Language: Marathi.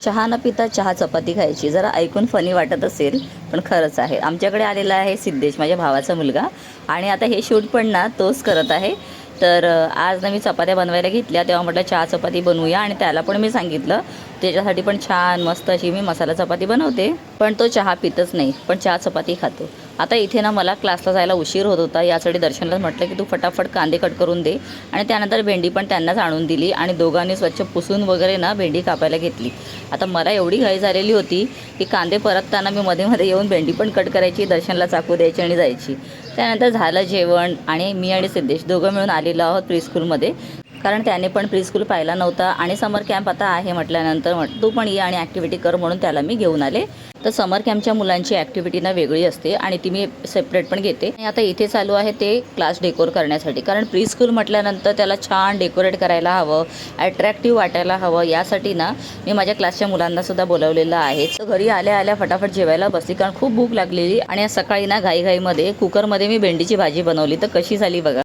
चहा न पिता चहा चपाती खायची. जरा ऐकून फनी वाटत असेल, पण खरंच आहे. आमच्याकडे आलेला आहे सिद्धेश, माझ्या भावाचा मुलगा, आणि आता हे शूट पण ना तोच करत आहे. तर आज ना मी चपात्या बनवायला घेतल्या, तेव्हा म्हटलं चहा चपाती बनवूया, आणि त्याला पण मी सांगितलं त्याच्यासाठी पण छान मस्त अशी मी मसाला चपाती बनवते. पण तो चहा पितच नाही, पण चहा चपाती खातो. आता इथे ना मला क्लासला जायला उशीर होत होता, यासाठी दर्शनला म्हटलं की तू फटाफट कांदे कट करून दे, आणि त्यानंतर भेंडी पण त्यांनाच आणून दिली, आणि दोघांनी स्वच्छ पुसून वगैरे ना भेंडी कापायला घेतली. आता मला एवढी घाई झालेली होती की कांदे परतताना मी मध्ये मध्ये येऊन भेंडी पण कट करायची, दर्शनला चाकू द्यायची आणि जायची. त्यानंतर झालं जेवण, आणि मी आणि सिद्धेश दोघं मिळून आलेलो आहोत प्रीस्कूलमध्ये, कारण त्याने पण प्रीस्कूल पाहिला नव्हता, आणि समर कॅम्प आता आहे म्हटल्यानंतर तू पण ये आणि ॲक्टिव्हिटी कर म्हणून त्याला मी घेऊन आले. तर समर कॅम्पच्या मुलांची ॲक्टिव्हिटी ना वेगळी असते, आणि ती मी सेपरेट पण घेते. आणि आता इथे चालू आहे ते क्लास डेकोर करण्यासाठी, कारण प्रीस्कूल म्हटल्यानंतर त्याला छान डेकोरेट करायला हवं, ॲट्रॅक्टिव्ह वाटायला हवं. यासाठी ना मी माझ्या क्लासच्या मुलांनासुद्धा बोलावलेलं आहे. तर घरी आल्या आल्या फटाफट जेवायला बसली, कारण खूप भूक लागलेली, आणि आज सकाळी ना घाईघाईमध्ये कुकरमध्ये मी भेंडीची भाजी बनवली. तर कशी झाली बघा.